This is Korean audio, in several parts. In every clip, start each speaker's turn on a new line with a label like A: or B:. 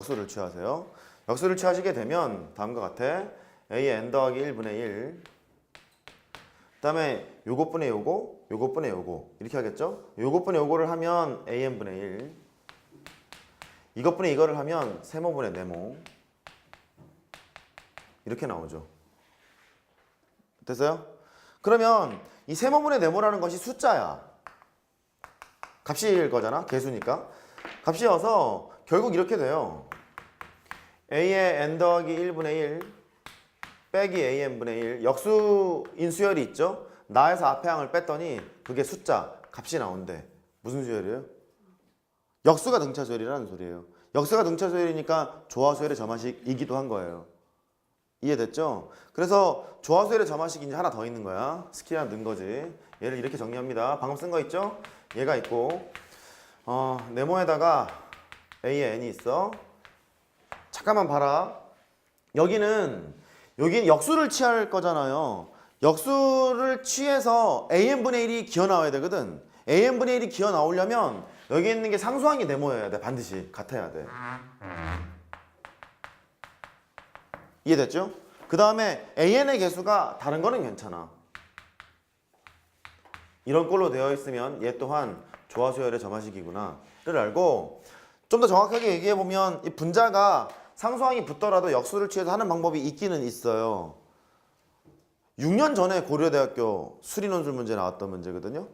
A: 역수를 취하세요. 역수를 취하시게 되면 다음과 같아. a의 n 더하기 1분의 1. 그 다음에 요것분의 요거, 요것분의 요거 이렇게 하겠죠? 요것분의 요거를 하면 an분의 1. 이것분의 이거를 하면 세모분의 네모. 이렇게 나오죠. 됐어요? 그러면 이 세모분의 네모라는 것이 숫자야. 값일 거잖아. 개수니까. 값이어서 결국 이렇게 돼요. a의 n 더하기 1분의 1 빼기 an분의 1 역수인 수열이 있죠. 나에서 앞에 항을 뺐더니 그게 숫자 값이 나온대. 무슨 수열이에요? 역수가 등차 수열이라는 소리예요. 역수가 등차 수열이니까 조화수열의 점화식이기도 한 거예요. 이해됐죠? 그래서 조화수열의 점화식이 이제 하나 더 있는 거야. 스킬 하나 넣은 거지. 얘를 이렇게 정리합니다. 방금 쓴 거 있죠? 얘가 있고 네모에다가 a에 n이 있어. 잠깐만 봐라. 여기는 역수를 취할 거잖아요. 역수를 취해서 an분의 1이 기어 나와야 되거든. an분의 1이 기어 나오려면 여기 있는 게 상수항이 네모여야 돼. 반드시 같아야 돼. 이해됐죠? 그 다음에 an의 개수가 다른 거는 괜찮아. 이런 꼴로 되어 있으면 얘 또한 조화수열의 점화식이구나 를 알고, 좀 더 정확하게 얘기해보면 이 분자가 상수항이 붙더라도 역수를 취해서 하는 방법이 있기는 있어요. 6년 전에 고려대학교 수리논술 문제 나왔던 문제거든요.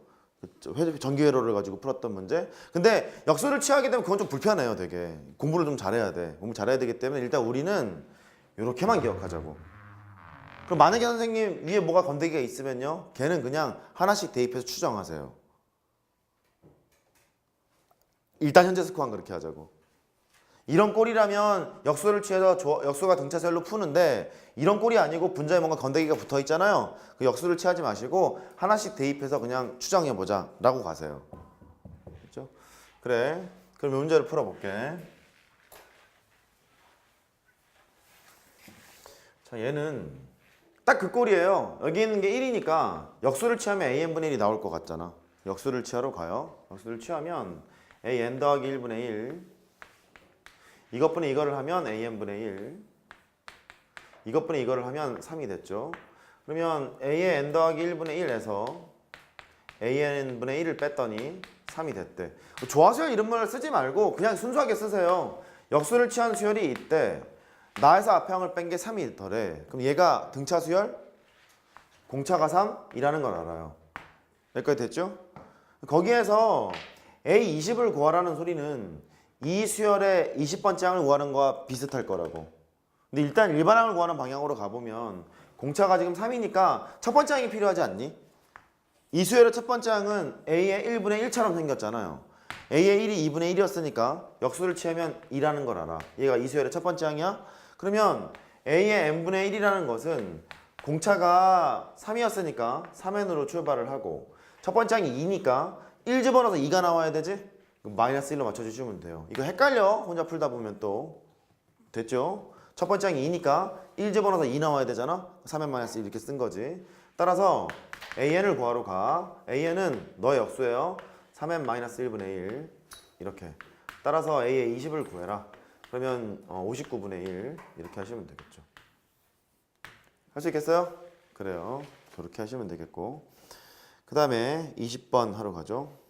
A: 전기회로를 가지고 풀었던 문제. 근데 역수를 취하게 되면 그건 좀 불편해요. 되게 공부를 좀 잘해야 돼. 공부 잘해야 되기 때문에 일단 우리는 이렇게만 기억하자고. 그럼 만약에 선생님 위에 뭐가 건더기가 있으면요, 걔는 그냥 하나씩 대입해서 추정하세요. 일단 현재 스코어는 그렇게 하자고. 이런 꼴이라면 역수를 취해서 역수가 등차수열로 푸는데, 이런 꼴이 아니고 분자에 뭔가 건더기가 붙어 있잖아요. 그 역수를 취하지 마시고 하나씩 대입해서 그냥 추정해보자 라고 가세요. 그렇죠? 그래, 그럼 이 문제를 풀어볼게. 자, 얘는 딱 그 꼴이에요. 여기 있는 게 1이니까 역수를 취하면 an분의 1이 나올 것 같잖아. 역수를 취하러 가요. 역수를 취하면 an 더하기 1분의 1 이것분의 이거를 하면 an분의 1 이것분의 이거를 하면 3이 됐죠. 그러면 a의 n 더하기 1분의 1에서 an분의 1을 뺐더니 3이 됐대. 조화수열 이름을 쓰지 말고 그냥 순수하게 쓰세요. 역수를 취한 수열이 있대. 나에서 앞에 항을 뺀 게 3이 더래. 그럼 얘가 등차 수열? 공차가 3이라는 걸 알아요. 여기까지 됐죠? 거기에서 A20을 구하라는 소리는 이 수열의 20번째 항을 구하는 거와 비슷할 거라고. 근데 일단 일반항을 구하는 방향으로 가보면 공차가 지금 3이니까 첫 번째 항이 필요하지 않니? 이 수열의 첫 번째 항은 A의 1분의 1처럼 생겼잖아요. A의 1이 2분의 1이었으니까 역수를 취하면 2라는 걸 알아. 얘가 이 수열의 첫 번째 항이야? 그러면 A의 n분의 1이라는 것은 공차가 3이었으니까 3n으로 출발을 하고, 첫 번째 항이 2니까 1 집어넣어서 2가 나와야 되지? 마이너스 1로 맞춰주시면 돼요. 이거 헷갈려. 혼자 풀다 보면 또. 됐죠? 첫 번째 항이 2니까 1 집어넣어서 2 나와야 되잖아? 3n 마이너스 1 이렇게 쓴 거지. 따라서 an을 구하러 가. an은 너의 역수예요. 3n 마이너스 1분의 1 이렇게. 따라서 a의 20을 구해라. 그러면 59분의 1 이렇게 하시면 되겠죠. 할 수 있겠어요? 그래요. 그렇게 하시면 되겠고, 그 다음에 20번 하러 가죠.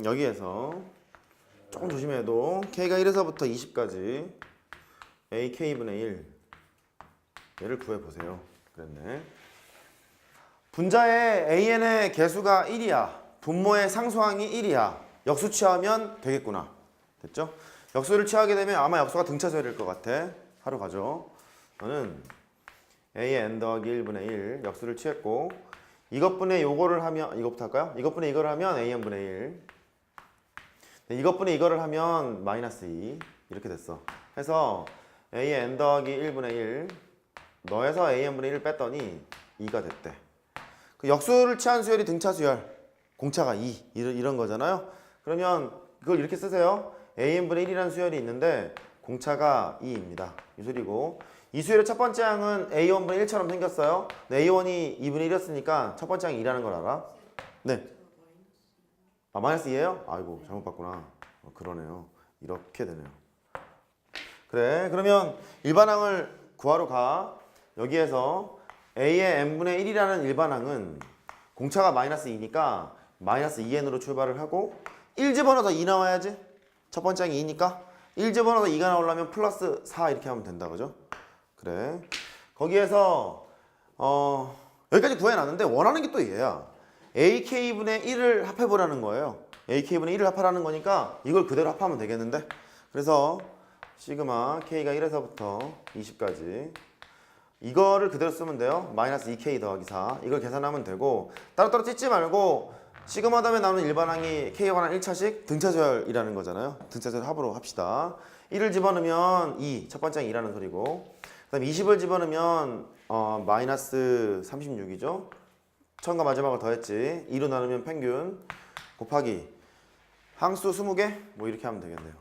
A: 여기에서 조금 조심해도 k가 1에서부터 20까지 ak분의 1 얘를 구해보세요. 그랬네. 분자의 an의 개수가 1이야. 분모의 상수항이 1이야. 역수 취하면 되겠구나. 됐죠? 역수를 취하게 되면 아마 역수가 등차수열일 것 같아. 하러 가죠. 저는 a의 n 더하기 1분의 1 역수를 취했고, 이것분의 요거를 하면, 이것부터 할까요? 이것분의 이거를 하면 an분의 1 이것분의 이거를 하면 마이너스 2 이렇게 됐어. 해서 a의 n 더하기 1분의 1 너에서 an분의 1을 뺐더니 2가 됐대. 그 역수를 취한 수열이 등차 수열. 공차가 2. 이런 거잖아요. 그러면 그걸 이렇게 쓰세요. AN분의 1이라는 수열이 있는데 공차가 2입니다. 이 소리고. 이 수열의 첫 번째 항은 A1분의 1처럼 생겼어요. A1이 2분의 1이었으니까 첫 번째 항이 2라는 걸 알아? 네. 아, 마이너스 2예요? 아이고, 잘못 봤구나. 그러네요. 이렇게 되네요. 그래, 그러면 일반항을 구하러 가. 여기에서 A의 n분의 1이라는 일반항은 공차가 마이너스 2니까 마이너스 2n으로 출발을 하고 1 집어넣어서 2 나와야지. 첫 번째 항이 2니까 1 집어넣어서 2가 나오려면 플러스 4 이렇게 하면 된다, 그죠? 그래. 거기에서 여기까지 구해놨는데 원하는 게 또 얘야. AK분의 1을 합해보라는 거예요. AK분의 1을 합하라는 거니까 이걸 그대로 합하면 되겠는데. 그래서 시그마 K가 1에서부터 20까지 이거를 그대로 쓰면 돼요. 마이너스 2K 더하기 4 이걸 계산하면 되고 따로따로 찢지 말고 시그마 다음에 나오는 일반항이 K에 관한 1차식 등차수열이라는 거잖아요. 등차수열 합으로 합시다. 1을 집어넣으면 2, 첫 번째 항이 2라는 소리고 그 다음에 20을 집어넣으면 마이너스 36이죠. 처음과 마지막을 더했지. 2로 나누면 평균 곱하기 항수 20개 뭐 이렇게 하면 되겠네요.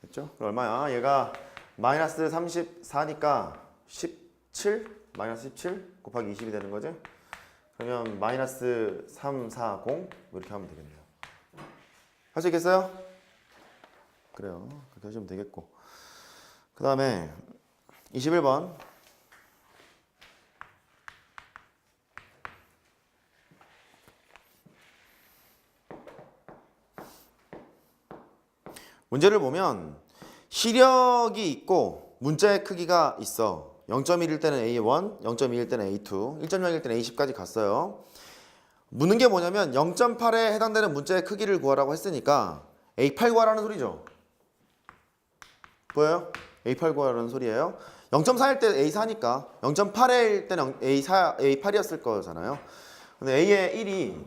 A: 됐죠? 그럼 얼마야? 얘가 마이너스 34니까 17? 마이너스 17 곱하기 20이 되는 거지? 그러면 마이너스 340 뭐 이렇게 하면 되겠네요. 할 수 있겠어요? 그래요. 그렇게 하시면 되겠고 그 다음에 21번 문제를 보면 시력이 있고 문자의 크기가 있어. 0.1일 때는 A1, 0.2일 때는 A2, 1.0일 때는 A10까지 갔어요. 묻는 게 뭐냐면 0.8에 해당되는 문자의 크기를 구하라고 했으니까 A8 구하라는 소리죠. 보여요? A8 구하라는 소리예요. 0.4일 때 A4니까 0.8일 때는 A8이었을 거잖아요. 근데 A의 1이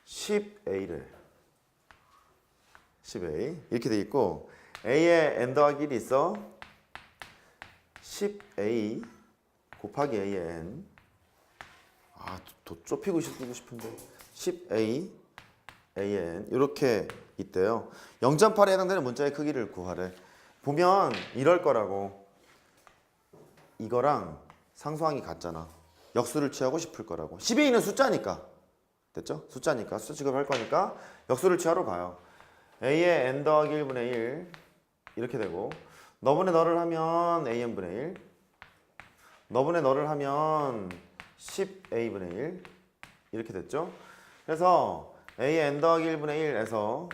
A: 10A래. 10A 이렇게 돼 있고 A의 n 더하기 1이 있어 10A 곱하기 A의 n 더 좁히고 싶은데 10A A의 n 이렇게 있대요. 0.8에 해당되는 문자의 크기를 구하래. 보면 이럴 거라고. 이거랑 상수항이 같잖아. 역수를 취하고 싶을 거라고. 10A는 숫자니까 됐죠? 숫자니까 숫자 취급할 거니까 역수를 취하러 가요. A의 n 더하기 1분의 1 이렇게 되고 너분의 너를 하면 AN분의 1 너분의 너를 하면 10A분의 1 이렇게 됐죠? 그래서 A의 n 더하기 1분의 1에서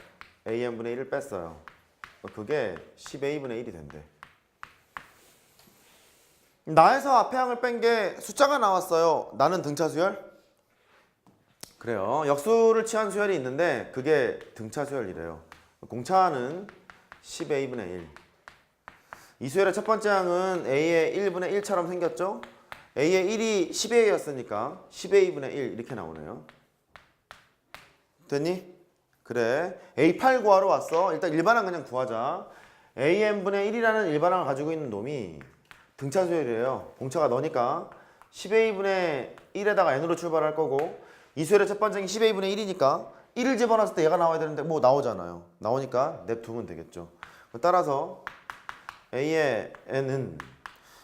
A: AN분의 1을 뺐어요. 그게 10A분의 1이 된대. 나에서 앞에 항을 뺀 게 숫자가 나왔어요. 나는 등차 수열? 그래요. 역수를 취한 수열이 있는데 그게 등차 수열이래요. 공차는 10A분의 1. 이 수열의 첫 번째 항은 A의 1분의 1처럼 생겼죠? A의 1이 10A였으니까 10A분의 1 이렇게 나오네요. 됐니? 그래. A8 구하러 왔어. 일단 일반항 그냥 구하자. AN분의 1이라는 일반항을 가지고 있는 놈이 등차 수열이에요. 공차가 너니까 10A분의 1에다가 N으로 출발할 거고 이 수열의 첫 번째는 10A분의 1이니까 1을 집어넣었을 때 얘가 나와야 되는데 뭐 나오잖아요. 나오니까 냅두면 되겠죠. 따라서 A의 N은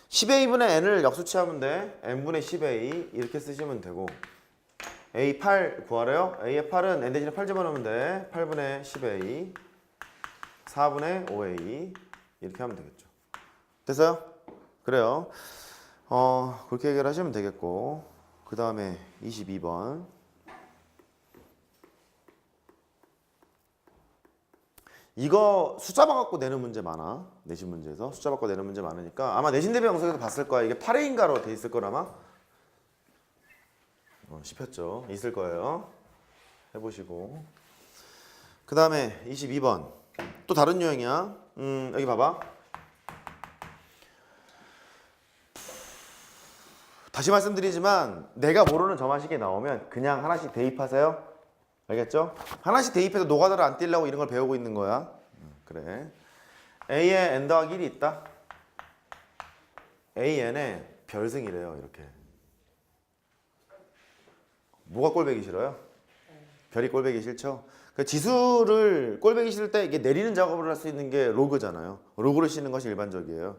A: 10A분의 N을 역수 취하면 돼. N분의 10A 이렇게 쓰시면 되고 A8 구하래요. A의 8은 N 대신에 8 집어넣으면 돼. 8분의 10A 4분의 5A 이렇게 하면 되겠죠. 됐어요? 그래요. 그렇게 해결하시면 되겠고 그 다음에 22번 이거 숫자 바꿔 내는 문제 많아. 내신 문제에서 숫자 바꿔 내는 문제 많으니까 아마 내신 대비 영상에서 봤을 거야. 이게 8회인가로 돼 있을 거라마. 씹혔죠. 있을 거예요. 해보시고 그 다음에 22번 또 다른 유형이야. 여기 봐봐. 다시 말씀드리지만 내가 모르는 점화식이 나오면 그냥 하나씩 대입하세요. 알겠죠? 하나씩 대입해서 노가다를 안 띄려고 이런 걸 배우고 있는 거야. 그래. A에 n 더하기 1이 있다. AN에 별승이래요. 이렇게. 뭐가 꼴배기 싫어요? 별이 꼴배기 싫죠? 그 지수를 꼴배기 싫을 때 이게 내리는 작업을 할 수 있는 게 로그잖아요. 로그를 씌는 것이 일반적이에요.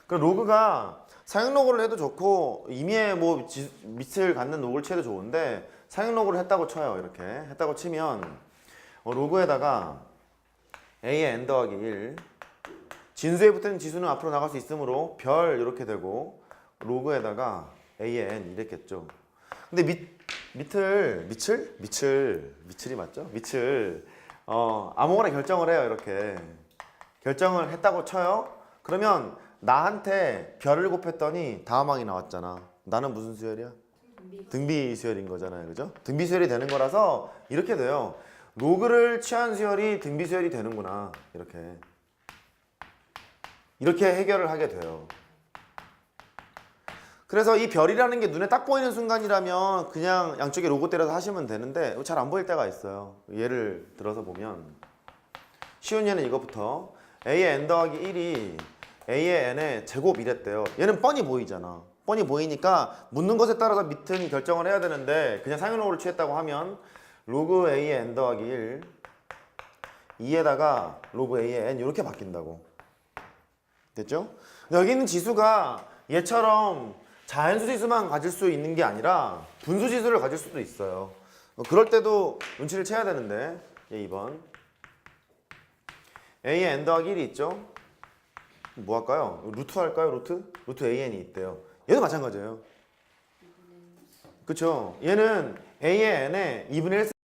A: 그 로그가 사용 로그를 해도 좋고 임의의 뭐 밑을 갖는 로그를 치해도 좋은데 사용 로그를 했다고 쳐요. 이렇게 했다고 치면 로그에다가 a의 n 더하기 1 진수에 붙은 지수는 앞으로 나갈 수 있으므로 별 이렇게 되고 로그에다가 a의 n 이랬겠죠. 근데 밑을 맞죠? 밑을 아무거나 결정을 해요. 이렇게 결정을 했다고 쳐요. 그러면 나한테 별을 곱했더니 다음 항이 나왔잖아. 나는 무슨 수열이야? 등비 수열인 거잖아요. 그죠? 등비 수열이 되는 거라서 이렇게 돼요. 로그를 취한 수열이 등비 수열이 되는구나. 이렇게 해결을 하게 돼요. 그래서 이 별이라는 게 눈에 딱 보이는 순간이라면 그냥 양쪽에 로고 때려서 하시면 되는데 잘 안 보일 때가 있어요. 예를 들어서 보면 쉬운 예는 이것부터 a의 n 더하기 1이 a의 n의 제곱 이랬대요. 얘는 뻔히 보이잖아. 뻔히 보이니까 묻는 것에 따라서 밑은 결정을 해야 되는데 그냥 상용로그를 취했다고 하면 로그 a의 n 더하기 1 2에다가 로그 a의 n 이렇게 바뀐다고. 됐죠? 여기 있는 지수가 얘처럼 자연수 지수만 가질 수 있는 게 아니라 분수 지수를 가질 수도 있어요. 그럴 때도 눈치를 채야 되는데 얘 2번 a의 n 더하기 1이 있죠? 뭐 할까요? 루트 할까요? 루트 an이 있대요. 얘도 마찬가지예요. 그쵸? 얘는 a의 n에 2분의 1